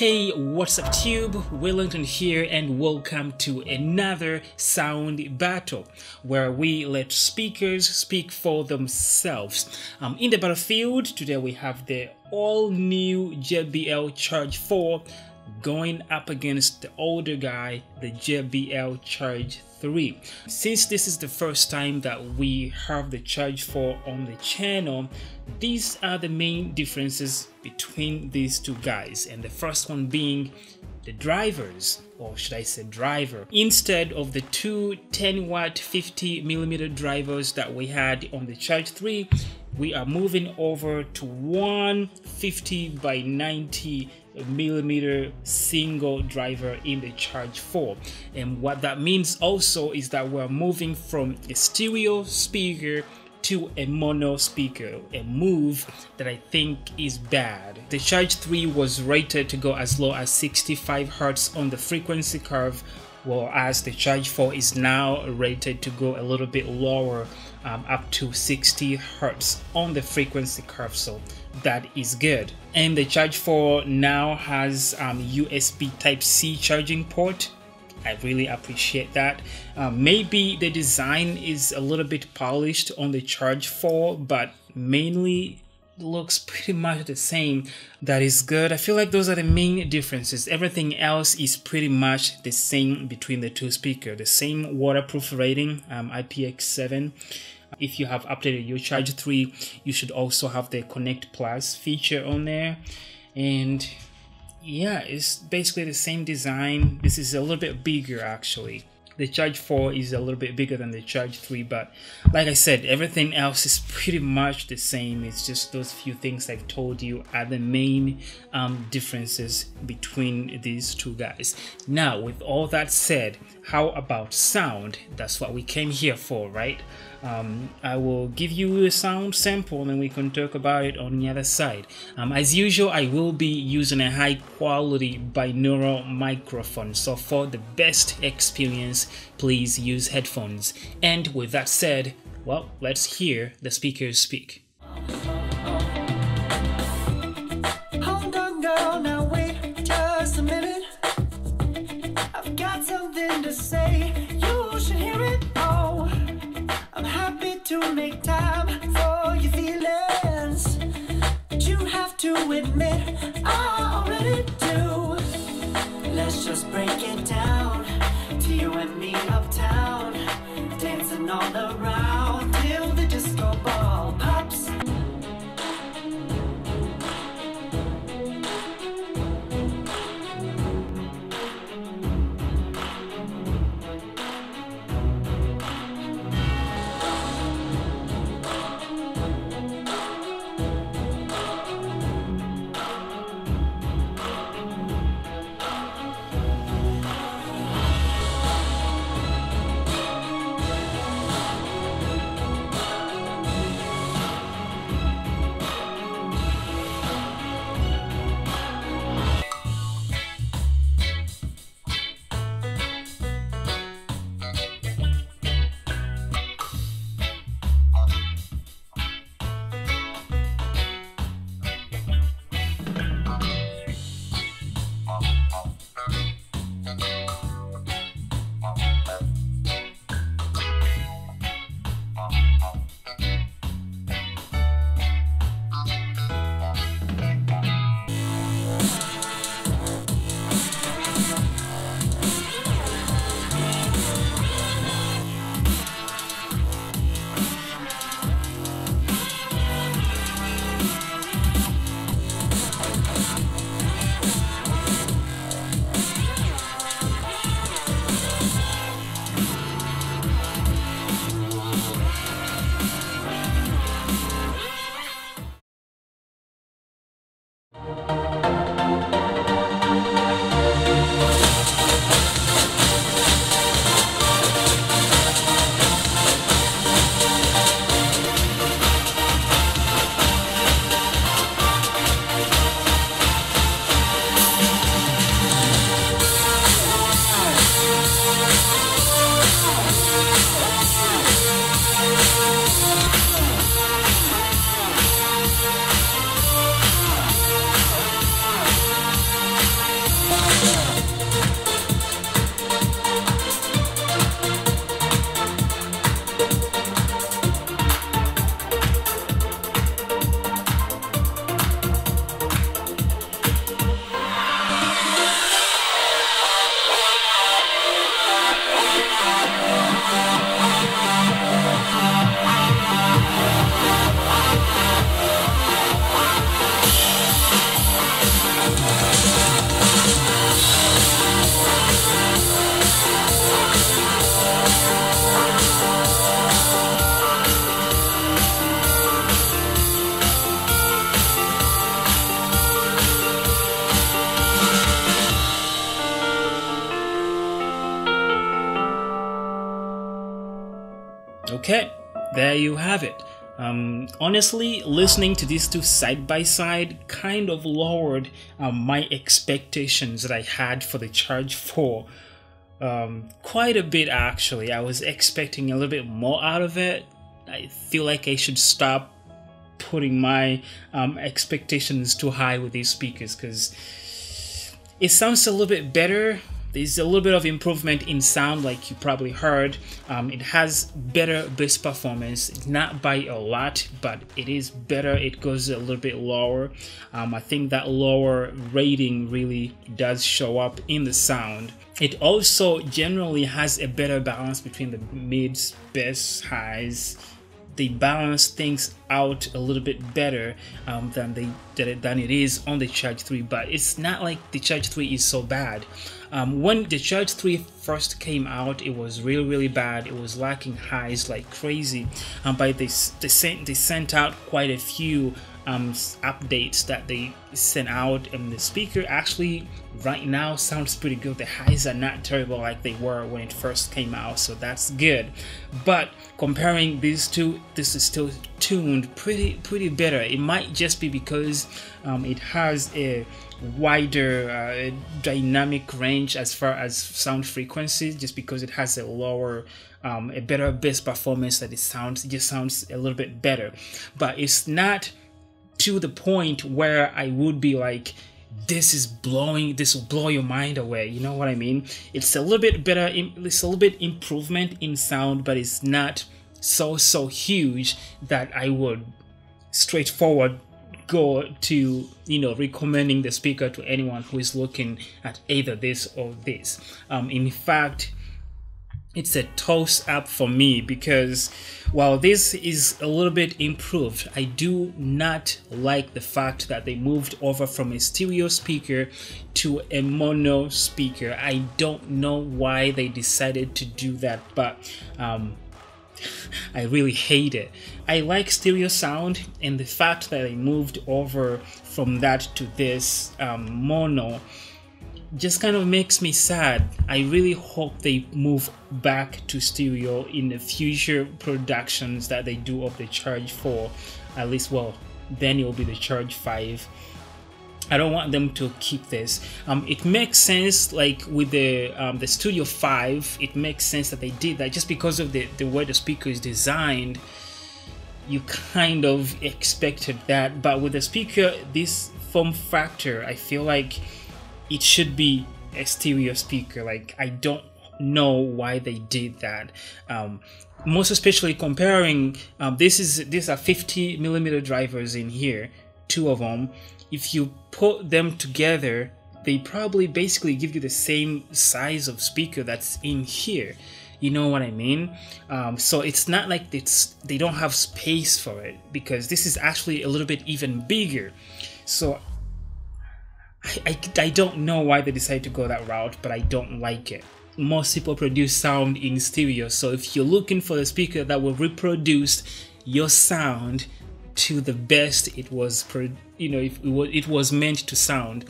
Hey, what's up Tube? Wellington here and welcome to another sound battle where we let speakers speak for themselves. In the battlefield, today we have the all-new JBL Charge 4 going up against the older guy, the JBL Charge 3. Since this is the first time that we have the Charge 4 on the channel, these are the main differences between these two guys, and the first one being the drivers, or should I say driver. Instead of the two 10-watt 50mm drivers that we had on the Charge 3, we are moving over to one 50 by 90mm single driver in the Charge 4. And what that means also is that we're moving from a stereo speaker to a mono speaker, a move that I think is bad. The Charge 3 was rated to go as low as 65 Hz on the frequency curve, whereas the Charge 4 is now rated to go a little bit lower, up to 60 Hz on the frequency curve, so that is good. And the Charge 4 now has USB Type-C charging port. I really appreciate that. Maybe the design is a little bit polished on the Charge 4, but mainly looks pretty much the same. That is good. I feel like those are the main differences. Everything else is pretty much the same between the two speakers. The same waterproof rating, IPX7. If you have updated your Charge 3, you should also have the Connect Plus feature on there. And yeah, it's basically the same design. This is a little bit bigger actually. The Charge 4 is a little bit bigger than the Charge 3, but like I said, everything else is pretty much the same. It's just those few things I've told you are the main differences between these two guys. Now, with all that said, how about sound? That's what we came here for, right? I will give you a sound sample and then we can talk about it on the other side. As usual, I will be using a high quality binaural microphone, so for the best experience, please use headphones. And with that said, well, let's hear the speakers speak. Hold on, girl, now wait just a minute. I've got something to say, you should hear it. Oh, I'm happy to make time for your feelings, but you have to admit I already do. Let's just break it down to you and me uptown, dancing all around till the disco ball pops. Okay, there you have it. Honestly, listening to these two side by side kind of lowered my expectations that I had for the Charge 4 quite a bit, actually. I was expecting a little bit more out of it. I feel like I should stop putting my expectations too high with these speakers, because it sounds a little bit better. There's a little bit of improvement in sound, like you probably heard. It has better bass performance, not by a lot, but it is better. It goes a little bit lower. I think that lower rating really does show up in the sound. It also generally has a better balance between the mids, bass, highs. They balance things out a little bit better than it is on the Charge 3, but it's not like the Charge 3 is so bad. When the Charge 3 first came out, it was really bad. It was lacking highs like crazy, but they sent out quite a few updates that they sent out, and the speaker actually right now sounds pretty good. The highs are not terrible like they were when it first came out, so that's good. But comparing these two, this is still tuned pretty better. It might just be because it has a wider dynamic range as far as sound frequency, just because it has a lower a better bass performance, that it just sounds a little bit better. But it's not to the point where I would be like, this will blow your mind away. You know what I mean? It's a little bit better, it's a little bit improvement in sound, but it's not so huge that I would straightforward go to, you know, recommending the speaker to anyone who is looking at either this or this. In fact, it's a toss up for me, because while this is a little bit improved, I do not like the fact that they moved over from a stereo speaker to a mono speaker. I don't know why they decided to do that, but I really hate it. I like stereo sound, and the fact that they moved over from that to this mono just kind of makes me sad. I really hope they move back to stereo in the future productions that they do of the Charge 4. At least, well, then it will be the Charge 5. I don't want them to keep this. It makes sense, like with the Studio 5, it makes sense that they did that just because of the way the speaker is designed. You kind of expected that, but with the speaker, this form factor, I feel like it should be a stereo speaker. Like, I don't know why they did that. Most especially comparing, these are 50mm drivers in here, two of them. If you put them together, they probably basically give you the same size of speaker that's in here. You know what I mean? So it's not like they don't have space for it, because this is actually a little bit even bigger. So I don't know why they decided to go that route, but I don't like it. Most people produce sound in stereo, so if you're looking for a speaker that will reproduce your sound to the best it was, if it was meant to sound,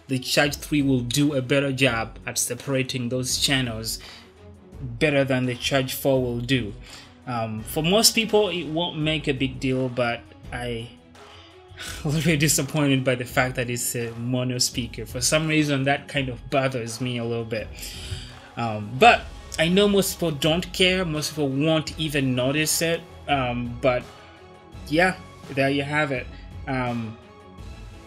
the Charge 3 will do a better job at separating those channels better than the Charge 4 will do. For most people, it won't make a big deal, but I'm a little bit disappointed by the fact that it's a mono speaker. For some reason, that kind of bothers me a little bit. But I know most people don't care. Most people won't even notice it. But yeah, there you have it.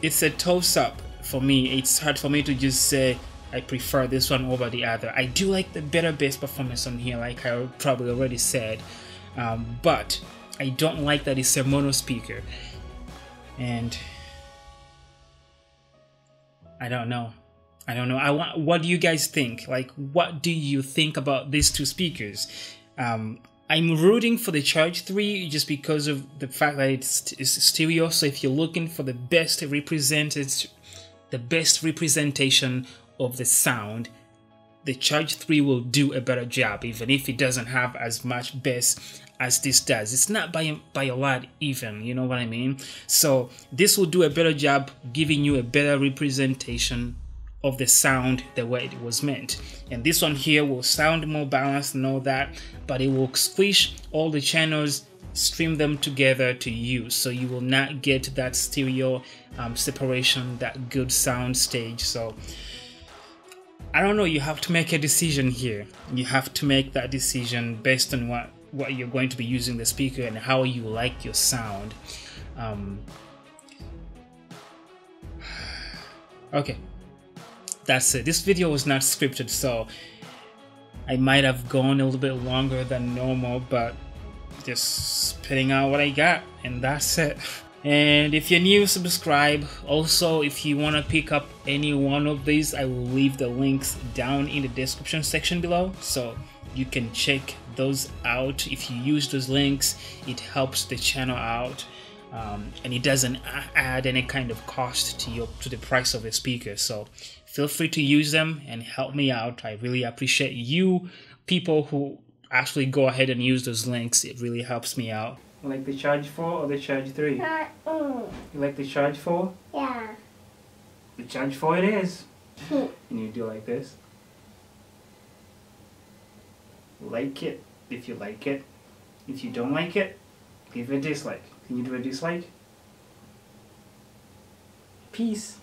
It's a toss-up for me. It's hard for me to just say I prefer this one over the other. I do like the better bass performance on here, like I probably already said. But I don't like that it's a mono speaker. And I don't know. What do you guys think? Like, what do you think about these two speakers? I'm rooting for the Charge 3 just because of the fact that it's stereo. So if you're looking for the best representation of the sound, the Charge 3 will do a better job, even if it doesn't have as much bass as this does. It's not by a lot even, you know what I mean? So this will do a better job giving you a better representation of the sound the way it was meant. And this one here will sound more balanced and all that, but it will squish all the channels, stream them together to you, so you will not get that stereo separation, that good sound stage. So I don't know, you have to make a decision here. You have to make that decision based on what you're going to be using the speaker and how you like your sound. Okay, that's it. This video was not scripted, so I might have gone a little bit longer than normal, but just spitting out what I got, and that's it. And if you're new, subscribe. Also, if you want to pick up any one of these, I will leave the links down in the description section below, so you can check those out. If you use those links, it helps the channel out, and it doesn't add any kind of cost to the price of the speaker. So feel free to use them and help me out. I really appreciate you people who actually go ahead and use those links. It really helps me out. You like the Charge 4 or the Charge 3? You like the Charge 4? Yeah. The Charge 4 it is. And you do like this. Like it if you like it. If you don't like it, give it a dislike. Can you do a dislike? Peace.